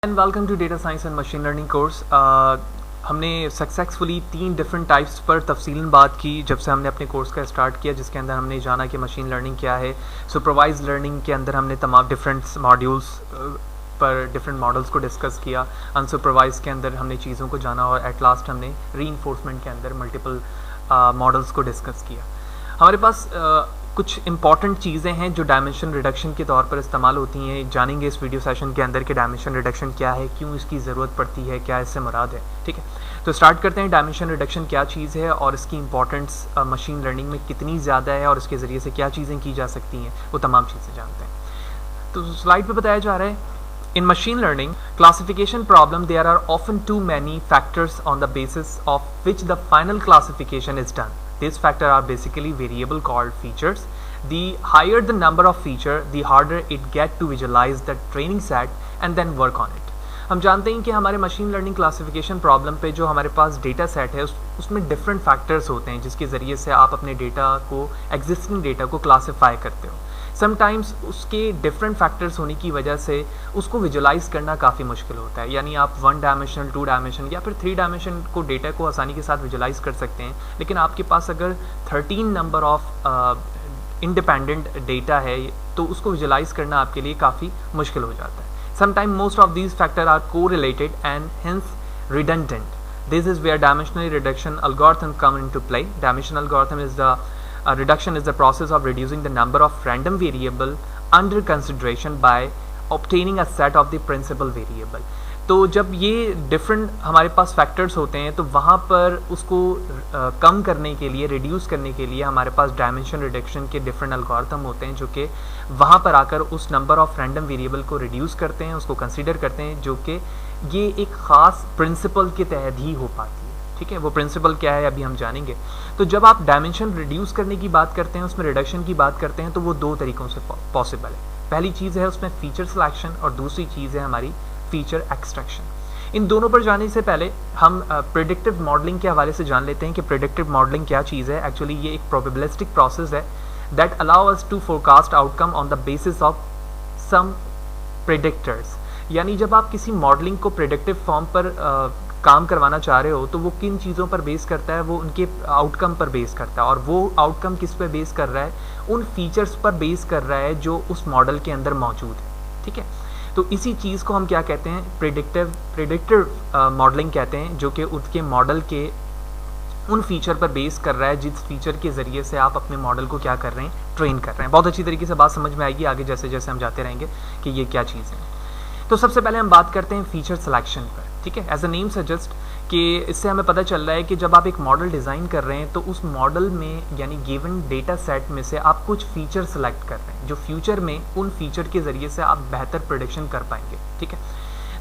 And welcome to data science and machine learning course. हमने successfully 3 different types पर तफसीलन बात की जब से हमने अपने कोर्स का स्टार्ट किया, जिसके अंदर हमने जाना कि मशीन लर्निंग क्या है। सुपरवाइज लर्निंग के अंदर हमने तमाम डिफरेंट मॉड्यूल्स पर डिफरेंट मॉडल्स को डिस्कस किया। अनसुपरवाइज के अंदर हमने चीज़ों को जाना और एट लास्ट हमने रीइंफोर्समेंट के अंदर मल्टीपल मॉडल्स को डिस्कस किया। हमारे पास कुछ इंपॉर्टेंट चीज़ें हैं जो डायमेंशन रिडक्शन के तौर पर इस्तेमाल होती हैं। जानेंगे इस वीडियो सेशन के अंदर कि डायमेंशन रिडक्शन क्या है, क्यों इसकी ज़रूरत पड़ती है, क्या इससे मुराद है। ठीक है, तो स्टार्ट करते हैं। डायमेंशन रिडक्शन क्या चीज़ है और इसकी इंपॉर्टेंस मशीन लर्निंग में कितनी ज़्यादा है और इसके ज़रिए से क्या चीज़ें की जा सकती हैं, वो तमाम चीज़ें जानते हैं। तो स्लाइड पर बताया जा रहा है, in machine learning classification problem there are often too many factors on the basis of which the final classification is done. These factors are basically variable called features. The higher the number of feature, the harder it get to visualize the training set and then work on it. हम जानते हैं कि हमारे machine learning classification problem पे जो हमारे पास data set है उसमें डिफरेंट फैक्टर्स होते हैं जिसके ज़रिए से आप अपने डेटा को, एग्जिस्टिंग डेटा को क्लासीफाई करते हो। समटाइम्स उसके डिफरेंट फैक्टर्स होने की वजह से उसको विजुलाइज करना काफ़ी मुश्किल होता है। यानी आप 1 डायमेंशनल, 2 डायमेंशन या फिर 3 डायमेंशन को डेटा को आसानी के साथ विजुलाइज कर सकते हैं, लेकिन आपके पास अगर 13 नंबर ऑफ इंडिपेंडेंट डेटा है तो उसको विजुलाइज करना आपके लिए काफ़ी मुश्किल हो जाता है। Sometime most of these factor are correlated and hence redundant. This is where dimensional reduction algorithm come into play. Dimension algorithm is the reduction is the process of reducing the number of random variable under consideration by obtaining a set of the principal variable. तो जब ये different हमारे पास factors होते हैं तो वहाँ पर उसको कम करने के लिए, रिड्यूस करने के लिए हमारे पास डायमेंशन रिडक्शन के डिफरेंट एल्गोरिथम होते हैं जो कि वहाँ पर आकर उस नंबर ऑफ रैंडम वेरिएबल को रिड्यूस करते हैं, उसको कंसीडर करते हैं, जो कि ये एक ख़ास प्रिंसिपल के तहत ही हो पाती है। ठीक है, वो प्रिंसिपल क्या है अभी हम जानेंगे। तो जब आप डायमेंशन रिड्यूस करने की बात करते हैं, उसमें रिडक्शन की बात करते हैं, तो वो 2 तरीक़ों से पॉसिबल है। पहली चीज़ है उसमें फीचर सिलेक्शन और दूसरी चीज़ है हमारी फीचर एक्सट्रैक्शन। इन दोनों पर जाने से पहले हम प्रेडिक्टिव मॉडलिंग के हवाले से जान लेते हैं कि प्रेडिक्टिव मॉडलिंग क्या चीज़ है। एक्चुअली ये एक प्रोबेबिलिस्टिक प्रोसेस है that allow us to forecast outcome on the basis of some predictors. यानी जब आप किसी मॉडलिंग को प्रेडिक्टिव फॉर्म पर काम करवाना चाह रहे हो तो वो किन चीज़ों पर बेस करता है, वो उनके आउटकम पर बेस करता है, और वो आउटकम किस पर बेस कर रहा है, उन फीचर्स पर बेस कर रहा है जो उस मॉडल के अंदर मौजूद है। ठीक है, तो इसी चीज़ को हम क्या कहते हैं, प्रेडिक्टिव मॉडलिंग कहते हैं, जो कि उसके मॉडल के उन फीचर पर बेस कर रहा है जिस फीचर के ज़रिए से आप अपने मॉडल को क्या कर रहे हैं, ट्रेन कर रहे हैं। बहुत अच्छी तरीके से बात समझ में आएगी आगे जैसे जैसे हम जाते रहेंगे कि ये क्या चीज़ है। तो सबसे पहले हम बात करते हैं फीचर सिलेक्शन पर। ठीक है, एज अ नेम सजेस्ट कि इससे हमें पता चल रहा है कि जब आप एक मॉडल डिज़ाइन कर रहे हैं तो उस मॉडल में यानी गिवन डेटा सेट में से आप कुछ फीचर सेलेक्ट कर रहे हैं जो फ्यूचर में उन फीचर के ज़रिए से आप बेहतर प्रेडिक्शन कर पाएंगे। ठीक है,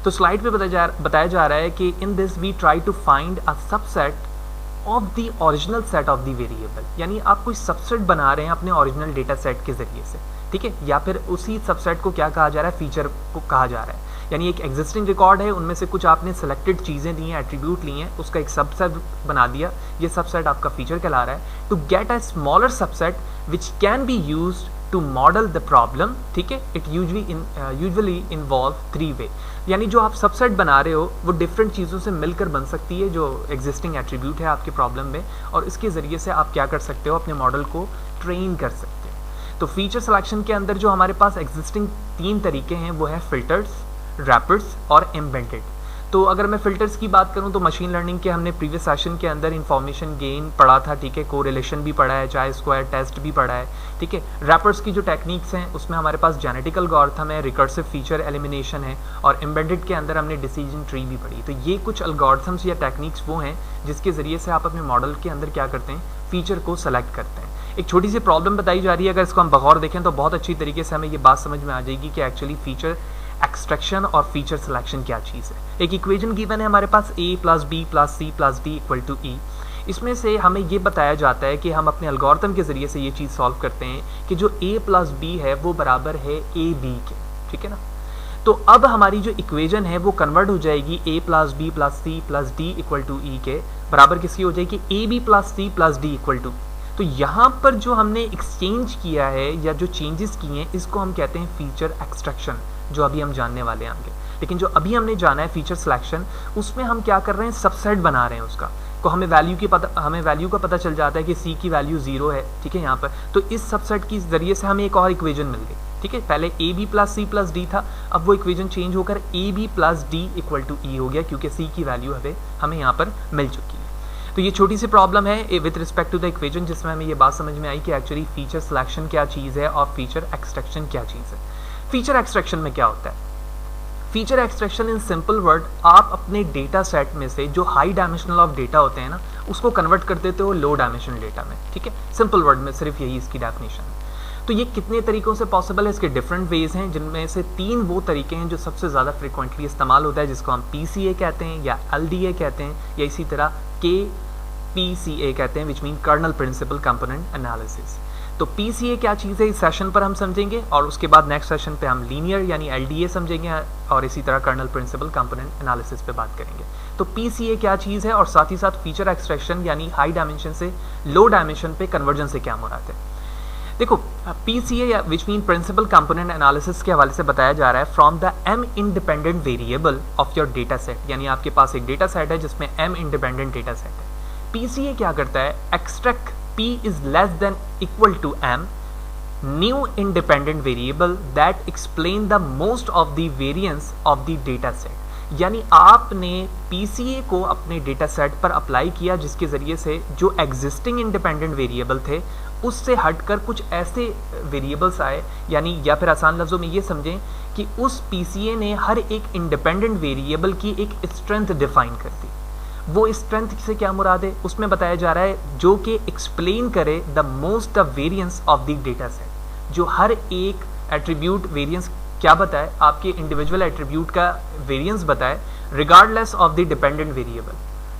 तो स्लाइड पे बताया जा रहा है कि in this we try to find a subset of the original set of the variable. यानी आप कोई सबसेट बना रहे हैं अपने ओरिजिनल डेटा सेट के ज़रिए से। ठीक है, या फिर उसी सबसेट को क्या कहा जा रहा है, फीचर को कहा जा रहा है। यानी एक एग्जिस्टिंग रिकॉर्ड है, उनमें से कुछ आपने सेलेक्टेड चीज़ें दी हैं, एट्रीब्यूट लिए हैं, उसका एक सबसेट बना दिया, ये सबसेट आपका फीचर कहला रहा है। To get a smaller subset which can be used to model the problem. ठीक है, इट यूजुअली इन्वॉल्व 3 वे। यानी जो आप सबसेट बना रहे हो वो डिफरेंट चीज़ों से मिलकर बन सकती है जो एग्जिस्टिंग एट्रीब्यूट है आपके प्रॉब्लम में, और इसके ज़रिए से आप क्या कर सकते हो, अपने मॉडल को ट्रेन कर सकते हो। तो फीचर सिलेक्शन के अंदर जो हमारे पास एग्जिस्टिंग 3 तरीके हैं वो है फिल्टर्स, रैपर्स और एम्बेडेड। तो अगर मैं फिल्टर्स की बात करूं तो मशीन लर्निंग के हमने प्रीवियस सेशन के अंदर इंफॉर्मेशन गेन पढ़ा था। ठीक है, कोरिलेशन भी पढ़ा है, चाहे स्क्वायर टेस्ट भी पढ़ा है। ठीक है, रैपर्स की जो टेक्निक्स हैं उसमें हमारे पास जेनेटिक एल्गोरिथम है, रिकर्सिव फीचर एलिमिनेशन है, और एम्बेडेड के अंदर हमने डिसीजन ट्री भी पढ़ी। तो ये कुछ एल्गोरिथम्स या टेक्निक्स वो हैं जिसके ज़रिए से आप अपने मॉडल के अंदर क्या करते हैं, फीचर को सेलेक्ट करते हैं। एक छोटी सी प्रॉब्लम बताई जा रही है, अगर इसको हम बगौर देखें तो बहुत अच्छी तरीके से हमें ये बात समझ में आ जाएगी कि एक्चुअली फीचर एक्सट्रैक्शन और फीचर सिलेक्शन क्या चीज़ है। एक इक्वेशन गिवन है हमारे पास a + b + c + d = e। इसमें से हमें ये बताया जाता है कि हम अपने एल्गोरिथम के ज़रिए से ये चीज़ सॉल्व करते हैं कि जो a + b है वो बराबर है ab के। ठीक है ना, तो अब हमारी जो इक्वेशन है वो कन्वर्ट हो जाएगी a + b + c + d = e के बराबर किसकी हो जाएगी, ab + c + d = तो यहाँ पर जो हमने एक्सचेंज किया है या जो चेंजेस किए हैं इसको हम कहते हैं फीचर एक्सट्रैक्शन, जो अभी हम जानने वाले हैं आगे। लेकिन जो अभी हमने जाना है फीचर सिलेक्शन, उसमें हम क्या कर रहे हैं, सबसेट बना रहे हैं उसका को हमें वैल्यू का पता चल जाता है कि सी की वैल्यू 0 है, ठीक है यहाँ पर। तो इस सबसेट के जरिए से हमें एक और इक्वेशन मिल गई, ठीक है। पहले A B plus C plus D था, अब वो इक्वेशन चेंज होकर A B plus D equal to E हो गया, क्योंकि सी की वैल्यू हमें यहाँ पर मिल चुकी है। तो ये छोटी सी प्रॉब्लम है with respect to the equation, जिसमें हमें ये बात समझ में आई कि एक्चुअली फीचर सिलेक्शन क्या चीज़ है और फीचर एक्सट्रैक्शन क्या चीज़ है। फीचर एक्सट्रैक्शन में क्या होता है? Feature extraction in simple word, आप अपने डेटा सेट में से जो हाई डायमेंशनल ऑफ डेटा होते हैं ना, उसको कन्वर्ट कर देते हो लो डायमेंशनल डेटा में, ठीक है। सिंपल वर्ड में सिर्फ यही इसकी डेफिनेशन है। तो ये कितने तरीकों से पॉसिबल है? इसके डिफरेंट वेज हैं, जिनमें से 3 वो तरीके हैं जो सबसे ज़्यादा फ्रिक्वेंटली इस्तेमाल होता है, जिसको हम PCA कहते हैं या LDA कहते हैं, या इसी तरह KPCA कहते हैं, which mean kernel principal component analysis. तो PCA क्या चीज़ है इस सेशन पर हम समझेंगे, और उसके बाद नेक्स्ट सेशन पे हम लीनियर यानी LDA समझेंगे, और इसी तरह कर्नल प्रिंसिपल कंपोनेंट एनालिसिस पे बात करेंगे। तो PCA क्या चीज़ है, और साथ ही साथ फीचर एक्सट्रैक्शन यानी हाई डायमेंशन से लो डायमेंशन पे कन्वर्जन से क्या मुराद है। देखो, PCA या which mean principal component analysis के हवाले से बताया जा रहा है from the M independent variable of your data set, यानी आपके पास एक डेटा सेट है जिसमें M इंडिपेंडेंट डेटा सेट है। PCA क्या करता है, extract P is less than equal to M new independent variable that explain the most of the variance of the data set। यानी आपने PCA को अपने डेटा सेट पर अप्लाई किया, जिसके जरिए से जो एग्जिस्टिंग इंडिपेंडेंट वेरिएबल थे उससे हटकर कुछ ऐसे वेरिएबल्स आए, यानी या फिर आसान लफ्जों में ये समझें कि उस PCA ने हर एक इंडिपेंडेंट वेरिएबल की एक स्ट्रेंथ डिफाइन कर दी। वो स्ट्रेंथ से क्या मुराद है, उसमें बताया जा रहा है जो कि एक्सप्लेन करे the most the variance of the data set, जो हर एक एट्रीब्यूट वेरिएंस क्या बताए, आपके इंडिविजुअल एट्रीब्यूट का वेरिएंस बताए, regardless of the dependent variable.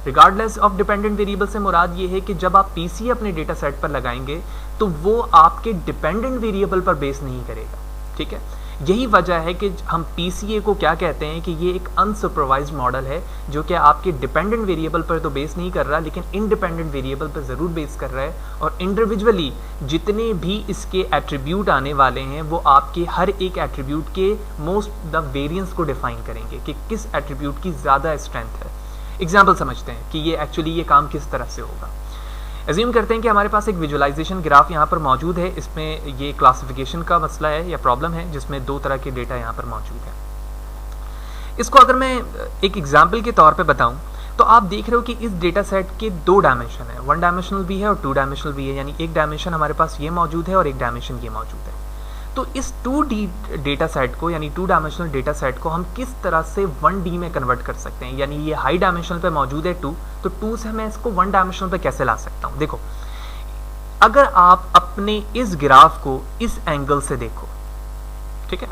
Regardless of dependent variable से मुराद ये है कि जब आप PCA अपने डेटा सेट पर लगाएंगे तो वो आपके डिपेंडेंट वेरिएबल पर बेस नहीं करेगा, ठीक है। यही वजह है कि हम PCA को क्या कहते हैं कि ये एक अनसुपरवाइज्ड मॉडल है, जो कि आपके डिपेंडेंट वेरिएबल पर तो बेस नहीं कर रहा, लेकिन इंडिपेंडेंट वेरिएबल पर ज़रूर बेस कर रहा है, और इंडिविजुअली जितने भी इसके एट्रीब्यूट आने वाले हैं वो आपके हर एक एट्रीब्यूट के मोस्ट द वेरिएंस को डिफाइन करेंगे कि किस एट्रीब्यूट की ज़्यादा स्ट्रेंथ है। एग्जाम्पल समझते हैं कि ये एक्चुअली ये काम किस तरह से होगा। एज्यूम करते हैं कि हमारे पास एक विजुअलाइजेशन ग्राफ यहाँ पर मौजूद है, इसमें ये क्लासिफिकेशन का मसला है या प्रॉब्लम है, जिसमें 2 तरह के डेटा यहाँ पर मौजूद है। इसको अगर मैं एक एग्जाम्पल के तौर पे बताऊं तो आप देख रहे हो कि इस डेटा सेट के 2 डायमेंशन है, 1 डायमेंशनल भी है और 2 डायमेंशनल भी है, यानी एक डायमेंशन हमारे पास ये मौजूद है और एक डायमेंशन ये मौजूद है। तो इस 2D डेटा सेट को यानी 2 डायमेंशनल डेटा सेट को हम किस तरह से 1D में कन्वर्ट कर सकते हैं, यानी ये हाई डायमेंशनल पे मौजूद है 2, तो 2 से मैं इसको 1 डायमेंशनल पे कैसे ला सकता हूँ। देखो, अगर आप अपने इस ग्राफ को इस एंगल से देखो, ठीक है,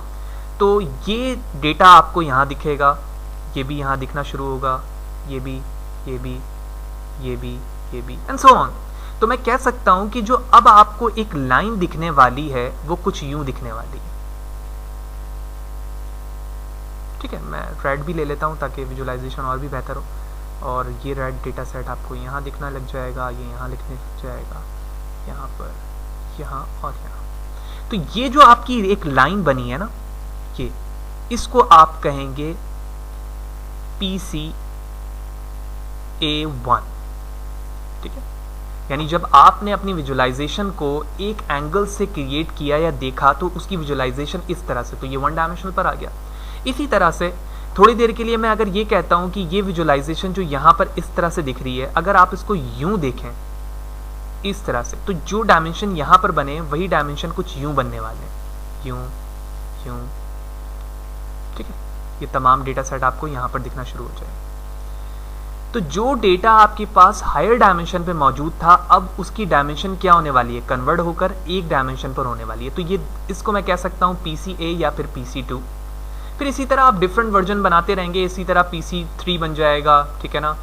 तो ये डेटा आपको यहाँ दिखेगा, ये भी यहाँ दिखना शुरू होगा, ये भी, ये भी, ये भी, ये भी एंड सो ऑन। तो मैं कह सकता हूं कि जो अब आपको एक लाइन दिखने वाली है वो कुछ यूं दिखने वाली है, ठीक है। मैं रेड भी ले लेता हूं ताकि विजुअलाइजेशन और भी बेहतर हो, और ये रेड डेटा सेट आपको यहाँ दिखना लग जाएगा, ये यहाँ लिखने लग जाएगा, यहाँ पर, यहाँ और यहाँ। तो ये जो आपकी एक लाइन बनी है ना, ये इसको आप कहेंगे PCA1, ठीक है। यानी जब आपने अपनी विजुअलाइजेशन को एक एंगल से क्रिएट किया या देखा तो उसकी विजुअलाइजेशन इस तरह से, तो ये 1 डायमेंशनल पर आ गया। इसी तरह से थोड़ी देर के लिए मैं अगर ये कहता हूं कि ये विजुअलाइजेशन जो यहाँ पर इस तरह से दिख रही है, अगर आप इसको यूं देखें इस तरह से, तो जो डायमेंशन यहाँ पर बने वही डायमेंशन कुछ यूं बनने वाले हैं, यूं यूं, ठीक है। ये तमाम डेटा सेट आपको यहाँ पर दिखना शुरू हो जाएगा। तो जो डेटा आपके पास हायर डायमेंशन पे मौजूद था, अब उसकी डायमेंशन क्या होने वाली है, कन्वर्ट होकर एक डायमेंशन पर होने वाली है। तो ये इसको मैं कह सकता हूँ PCA या फिर PC2। फिर इसी तरह आप डिफरेंट वर्जन बनाते रहेंगे, इसी तरह PC3 बन जाएगा, ठीक है ना,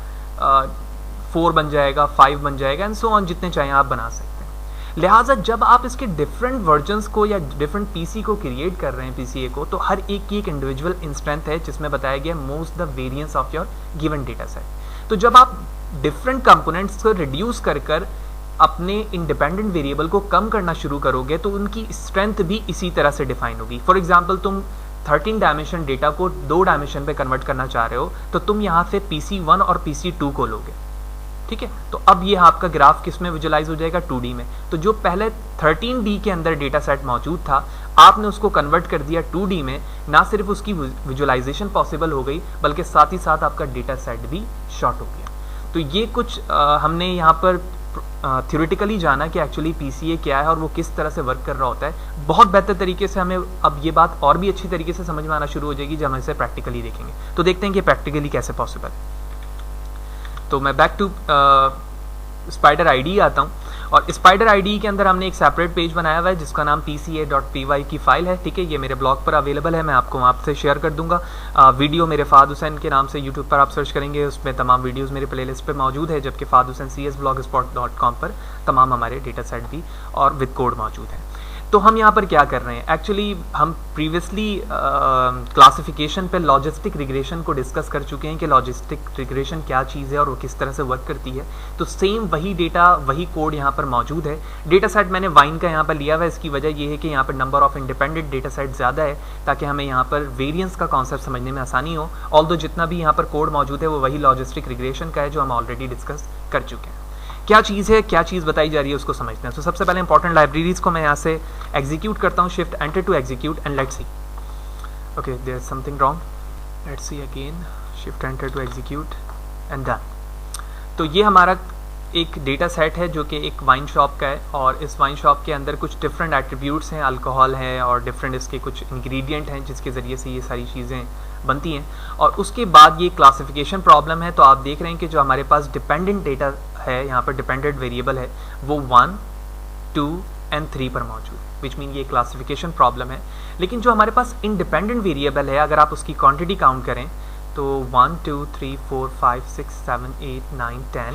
4 बन जाएगा, 5 बन जाएगा एंड सो ऑन, जितने चाहें आप बना सकते हैं। लिहाजा जब आप इसके डिफरेंट वर्जन्स को या डिफरेंट PC को क्रिएट कर रहे हैं PCA को, तो हर एक की एक इंडिविजुअल इंस्टेंस है जिसमें बताया गया most the variance of your given data set. तो जब आप डिफरेंट कंपोनेंट्स को रिड्यूस कर अपने इंडिपेंडेंट वेरिएबल को कम करना शुरू करोगे तो उनकी स्ट्रेंथ भी इसी तरह से डिफाइन होगी। फॉर एग्जांपल तुम 13 डायमेंशन डेटा को 2 डायमेंशन पे कन्वर्ट करना चाह रहे हो तो तुम यहाँ से PC1 और PC2 को लोगे, ठीक है। तो अब ये आपका ग्राफ किस में विजुलाइज हो जाएगा, 2D में। तो जो पहले 13D के अंदर डेटा सेट मौजूद था, आपने उसको कन्वर्ट कर दिया 2D में। ना सिर्फ उसकी विजुलाइजेशन पॉसिबल हो गई, बल्कि साथ ही साथ आपका डेटा सेट भी शॉर्ट हो गया। तो ये कुछ हमने यहाँ पर थ्योरेटिकली जाना कि एक्चुअली PCA क्या है और वो किस तरह से वर्क कर रहा होता है। बहुत बेहतर तरीके से हमें अब ये बात और भी अच्छी तरीके से समझ में आना शुरू हो जाएगी जब हम इसे प्रैक्टिकली देखेंगे। तो देखते हैं कि प्रैक्टिकली कैसे पॉसिबल है। तो मैं बैक टू स्पाइडर आईडी आता हूँ, और स्पाइडर आईडी के अंदर हमने एक सेपरेट पेज बनाया हुआ है जिसका नाम pca.py की फाइल है, ठीक है। ये मेरे ब्लॉग पर अवेलेबल है, मैं आपको वहाँ से शेयर कर दूंगा। वीडियो मेरे फ़ाद हुसैन के नाम से यूट्यूब पर आप सर्च करेंगे, उसमें तमाम वीडियोस मेरे प्लेलिस्ट पे मौजूद है, जबकि फ़ाद हुसैन CS blogspot.com पर तमाम हमारे डेटा सेट भी और विद कोड मौजूद है। तो हम यहाँ पर क्या कर रहे हैं, एक्चुअली हम प्रीवियसली क्लासिफिकेशन पे लॉजिस्टिक रिग्रेशन को डिस्कस कर चुके हैं कि लॉजिस्टिक रिग्रेशन क्या चीज़ है और वो किस तरह से वर्क करती है। तो सेम वही डेटा, वही कोड यहाँ पर मौजूद है। डेटा सेट मैंने वाइन का यहाँ पर लिया हुआ है, इसकी वजह ये है कि यहाँ पर number of independent data set ज़्यादा है, ताकि हमें यहाँ पर वेरियंस का कॉन्सेप्ट समझने में आसानी हो। ऑल्दो जितना भी यहाँ पर कोड मौजूद है वो वही लॉजिस्टिक रिग्रेशन का है जो हम ऑलरेडी डिस्कस कर चुके हैं। क्या चीज़ है, क्या चीज़ बताई जा रही है, उसको समझते हैं। तो सबसे पहले इंपॉर्टेंट लाइब्रेरीज को मैं यहाँ से एग्जीक्यूट करता हूँ, shift enter to execute and let's see. Okay, there is something wrong, let's see again, shift enter to execute and done. तो ये हमारा एक डेटा सेट है जो कि एक वाइन शॉप का है, और इस वाइन शॉप के अंदर कुछ डिफरेंट एट्रीब्यूट्स हैं, अल्कोहल है और डिफरेंट इसके कुछ इंग्रेडिएंट हैं जिसके ज़रिए से ये सारी चीज़ें बनती हैं। और उसके बाद ये क्लासिफिकेशन प्रॉब्लम है। तो आप देख रहे हैं कि जो हमारे पास डिपेंडेंट डेटा है, यहाँ पर डिपेंडेंट वेरिएबल है, वो 1, 2 एंड 3 पर मौजूद, विच मीन ये क्लासिफिकेशन प्रॉब्लम है। लेकिन जो हमारे पास इंडिपेंडेंट वेरिएबल है, अगर आप उसकी क्वांटिटी काउंट करें तो 1, 2, 3, 4, 5, 6, 7, 8, 9, 10,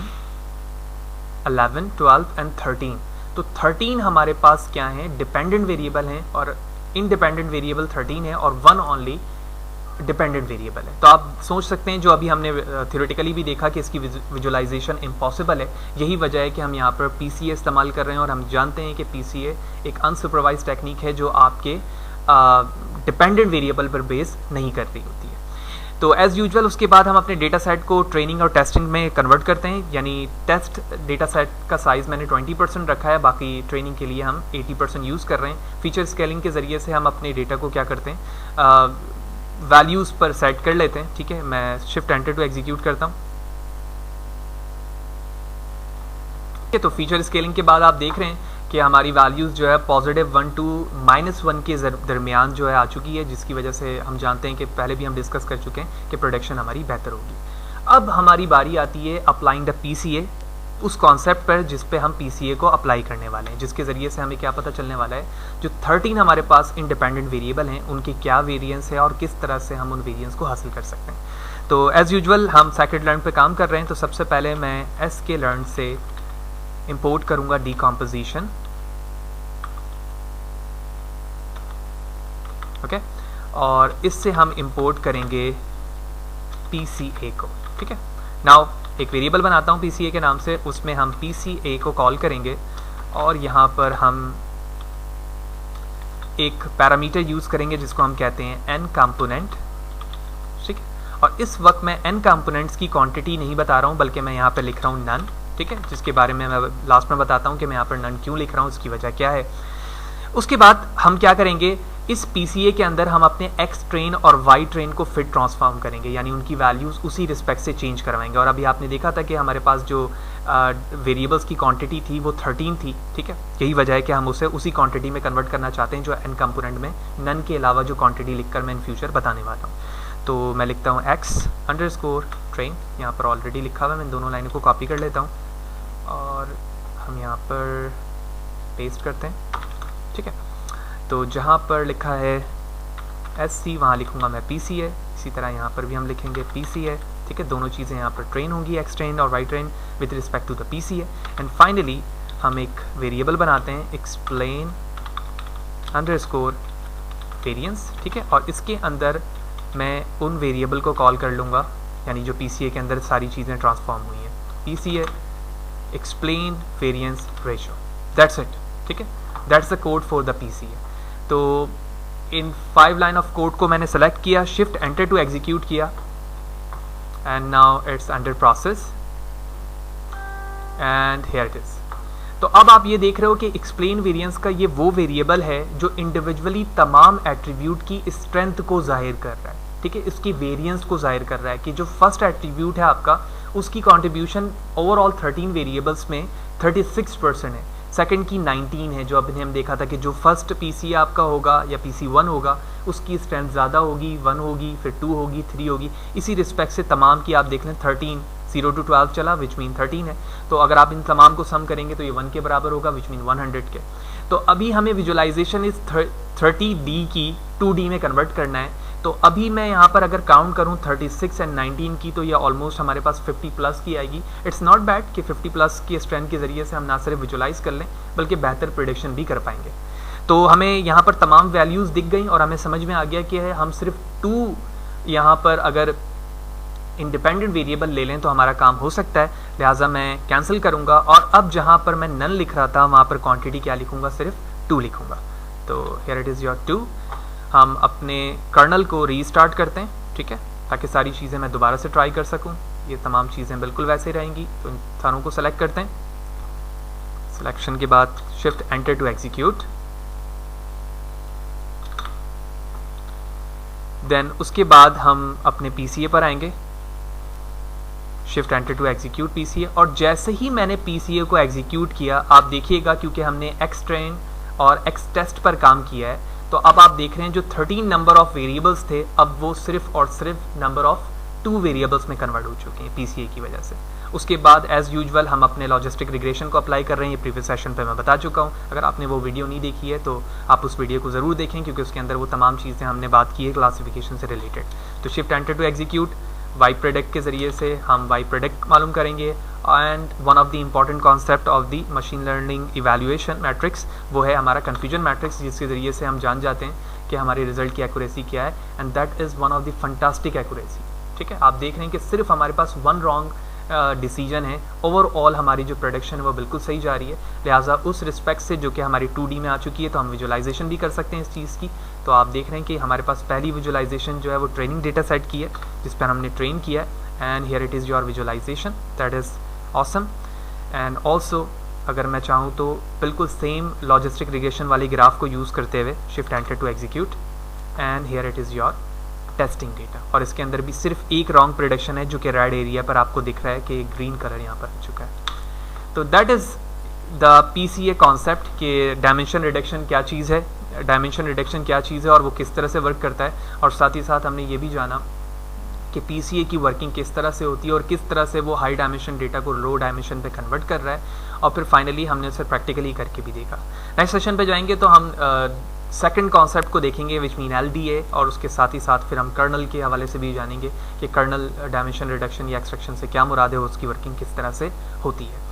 11, 12 एंड 13। तो 13 हमारे पास क्या है, डिपेंडेंट वेरिएबल हैं, और इंडिपेंडेंट वेरिएबल 13 है, और 1 ओनली डिपेंडेंट वेरिएबल है। तो आप सोच सकते हैं, जो अभी हमने थ्योरेटिकली भी देखा कि इसकी विजुलाइजेशन इम्पॉसिबल है, यही वजह है कि हम यहाँ पर PCA इस्तेमाल कर रहे हैं। और हम जानते हैं कि PCA एक अनसुपरवाइज टेक्निक है जो आपके डिपेंडेंट वेरिएबल पर बेस नहीं कर रही होती है। तो एज़ यूजुअल उसके बाद हम अपने डेटा सेट को ट्रेनिंग और टेस्टिंग में कन्वर्ट करते हैं, यानी टेस्ट डेटा सेट का साइज़ मैंने 20% रखा है, बाकी ट्रेनिंग के लिए हम 80% यूज़ कर रहे हैं। फीचर स्केलिंग के ज़रिए से हम अपने डेटा को क्या करते हैं, वैल्यूज़ पर सेट कर लेते हैं, ठीक है। मैं शिफ्ट एंटर टू एग्जीक्यूट करता हूँ, ठीक है। तो फीचर स्केलिंग के बाद आप देख रहे हैं कि हमारी वैल्यूज़ जो है +1 to -1 के दरमियान जो है आ चुकी है, जिसकी वजह से हम जानते हैं कि पहले भी हम डिस्कस कर चुके हैं कि प्रोडक्शन हमारी बेहतर होगी। अब हमारी बारी आती है अप्लाइंग द PCA, उस कॉन्सेप्ट पर जिस पे हम PCA को अप्लाई करने वाले हैं, जिसके ज़रिए से हमें क्या पता चलने वाला है, जो 13 हमारे पास इंडिपेंडेंट वेरिएबल हैं उनकी क्या वेरिएंस है और किस तरह से हम उन वेरिएंस को हासिल कर सकते हैं। तो एज़ यूजुअल हम scikit-learn पे काम कर रहे हैं। तो सबसे पहले मैं sklearn से इंपोर्ट करूँगा डीकम्पोजिशन, ओके, और इससे हम इंपोर्ट करेंगे PCA को, ठीक है। नाउ एक वेरिएबल बनाता हूँ PCA के नाम से, उसमें हम PCA को कॉल करेंगे, और यहाँ पर हम एक पैरामीटर यूज़ करेंगे जिसको हम कहते हैं n कंपोनेंट, ठीक है। और इस वक्त मैं n कंपोनेंट्स की क्वांटिटी नहीं बता रहा हूँ, बल्कि मैं यहाँ पर लिख रहा हूँ नन, ठीक है, जिसके बारे में मैं लास्ट में बताता हूँ कि मैं यहाँ पर नन क्यों लिख रहा हूँ, उसकी वजह क्या है। उसके बाद हम क्या करेंगे, इस PCA के अंदर हम अपने X ट्रेन और Y ट्रेन को फिट ट्रांसफॉर्म करेंगे, यानी उनकी वैल्यूज़ उसी रिस्पेक्ट से चेंज करवाएंगे। और अभी आपने देखा था कि हमारे पास जो वेरिएबल्स की क्वांटिटी थी वो 13 थी, ठीक है। यही वजह है कि हम उसे उसी क्वांटिटी में कन्वर्ट करना चाहते हैं जो n कंपोनेंट में नन के अलावा जो क्वांटिटी लिखकर मैं इन फ्यूचर बताने वाला हूँ। तो मैं लिखता हूँ X_train, यहाँ पर ऑलरेडी लिखा हुआ है, मैं दोनों लाइनों को कॉपी कर लेता हूँ और हम यहाँ पर पेस्ट करते हैं, ठीक है। तो जहाँ पर लिखा है SC वहाँ लिखूँगा मैं PCA, इसी तरह यहाँ पर भी हम लिखेंगे PCA, ठीक है। दोनों चीज़ें यहाँ पर ट्रेन होंगी, X ट्रेन और Y train with respect to the PCA। And finally हम एक वेरिएबल बनाते हैं explain _ variance, ठीक है। और इसके अंदर मैं उन वेरिएबल को कॉल कर लूँगा, यानी जो PCA के अंदर सारी चीज़ें ट्रांसफॉर्म हुई हैं, PCA explain variance ratio, that's it, ठीक है। That's the code for the PCA। तो इन 5 लाइन ऑफ कोड को मैंने सेलेक्ट किया, शिफ्ट एंटर टू एग्जीक्यूट किया, and now it's under process and here it is. तो अब आप ये देख रहे हो कि एक्सप्लेन वेरिएंस का ये वो वेरिएबल है जो इंडिविजुअली तमाम एट्रीब्यूट की स्ट्रेंथ को जाहिर कर रहा है, ठीक है, इसकी वेरिएंस को जाहिर कर रहा है कि जो फर्स्ट एट्रीब्यूट है आपका उसकी कंट्रीब्यूशन ओवरऑल 13 वेरिएबल्स में 36% है, सेकंड की 19 है, जो अभी हम देखा था कि जो फर्स्ट पीसी आपका होगा या पीसी 1 होगा उसकी स्ट्रेंथ ज़्यादा होगी, 1 होगी, फिर 2 होगी, 3 होगी, इसी रिस्पेक्ट से तमाम की आप देख लें 13 0 to 12 चला विच मीन 13 है। तो अगर आप इन तमाम को सम करेंगे तो ये 1 के बराबर होगा विच मीन 100 के। तो अभी हमें विजुअलाइजेशन इस 30D की 2D में कन्वर्ट करना है। तो अभी मैं यहाँ पर अगर काउंट करूँ 36 एंड 19 की तो ये ऑलमोस्ट हमारे पास 50 प्लस की आएगी। इट्स नॉट बैड कि 50 प्लस की स्ट्रेंथ के ज़रिए से हम ना सिर्फ विजुअलाइज कर लें बल्कि बेहतर प्रेडिक्शन भी कर पाएंगे। तो हमें यहाँ पर तमाम वैल्यूज़ दिख गई और हमें समझ में आ गया कि हम सिर्फ 2 यहाँ पर अगर इंडिपेंडेंट वेरिएबल ले लें तो हमारा काम हो सकता है, लिहाजा मैं कैंसिल करूँगा और अब जहाँ पर मैं नन लिख रहा था वहाँ पर क्वांटिटी क्या लिखूँगा, सिर्फ 2 लिखूँगा। तो हियर इट इज़ योर 2। हम अपने कर्नल को रीस्टार्ट करते हैं, ठीक है, ताकि सारी चीज़ें मैं दोबारा से ट्राई कर सकूँ। ये तमाम चीज़ें बिल्कुल वैसे रहेंगी। तो इन सारों को सेलेक्ट करते हैं, सिलेक्शन के बाद shift enter to execute, then उसके बाद हम अपने पीसीए पर आएंगे, shift enter to execute PCA, और जैसे ही मैंने पीसीए को एग्जीक्यूट किया आप देखिएगा क्योंकि हमने एक्सट्रेन और एक्सटेस्ट पर काम किया है तो अब आप देख रहे हैं जो 13 नंबर ऑफ वेरिएबल्स थे अब वो सिर्फ और सिर्फ नंबर ऑफ 2 वेरिएबल्स में कन्वर्ट हो चुके हैं पीसीए की वजह से। उसके बाद एज यूजुअल हम अपने लॉजिस्टिक रिग्रेशन को अप्लाई कर रहे हैं। ये प्रीवियस सेशन पे मैं बता चुका हूँ, अगर आपने वो वीडियो नहीं देखी है तो आप उस वीडियो को ज़रूर देखें क्योंकि उसके अंदर वो तमाम चीज़ें हमने बात की है क्लासिफिकेशन से रिलेटेड। तो shift enter to execute, Y predict के ज़रिए से हम वाई प्रेडिक्ट मालूम करेंगे। And one of the important concept of the machine learning evaluation matrix वो है हमारा कन्फ्यूजन मैट्रिक्स, जिसके ज़रिए से हम जान जाते हैं कि हमारे रिजल्ट की एक्यूरेसी क्या है, and that is one of the fantastic accuracy. ठीक है, आप देख रहे हैं कि सिर्फ हमारे पास 1 रॉन्ग डिसीजन है, ओवरऑल हमारी जो प्रोडक्शन है वो बिल्कुल सही जा रही है। लिहाजा उस रिस्पेक्ट से जो कि हमारी 2D में आ चुकी है तो हम विजुअलाइजेशन भी कर सकते हैं इस चीज़ की। तो आप देख रहे हैं कि हमारे पास पहली विजुअलाइजेशन जो है वो ट्रेनिंग डेटा सेट की है जिस पर हमने ट्रेन किया है, and here it is your visualization, that is awesome. And also अगर मैं चाहूँ तो बिल्कुल सेम लॉजिस्टिक रिग्रेशन वाली ग्राफ को यूज़ करते हुए shift enter to execute, and here it is your testing data, और इसके अंदर भी सिर्फ एक रॉन्ग प्रेडिक्शन है जो कि रेड एरिया पर आपको दिख रहा है कि ग्रीन कलर यहाँ पर आ चुका है। तो that is the PCA concept कि डायमेंशन रिडक्शन क्या चीज़ है, डायमेंशन रिडक्शन क्या चीज़ है और वो किस तरह से वर्क करता है, और साथ ही साथ हमने ये भी जाना कि पीसीए की वर्किंग किस तरह से होती है और किस तरह से वो हाई डायमेंशन डेटा को लो डायमेंशन पे कन्वर्ट कर रहा है, और फिर फाइनली हमने उसे प्रैक्टिकली करके भी देखा। नेक्स्ट सेशन पे जाएंगे तो हम सेकंड कॉन्सेप्ट को देखेंगे विच मीन एलडीए, और उसके साथ ही साथ फिर हम कर्नल के हवाले से भी जानेंगे कि कर्नल डायमेंशन रिडक्शन या एक्सट्रैक्शन से क्या मुराद है, उसकी वर्किंग किस तरह से होती है।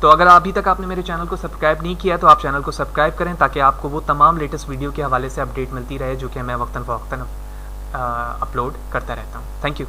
तो अगर अभी तक आपने मेरे चैनल को सब्सक्राइब नहीं किया तो आप चैनल को सब्सक्राइब करें ताकि आपको वो तमाम लेटेस्ट वीडियो के हवाले से अपडेट मिलती रहे जो कि मैं वक्तन फ़वक्तन अपलोड करता रहता हूँ। Thank you.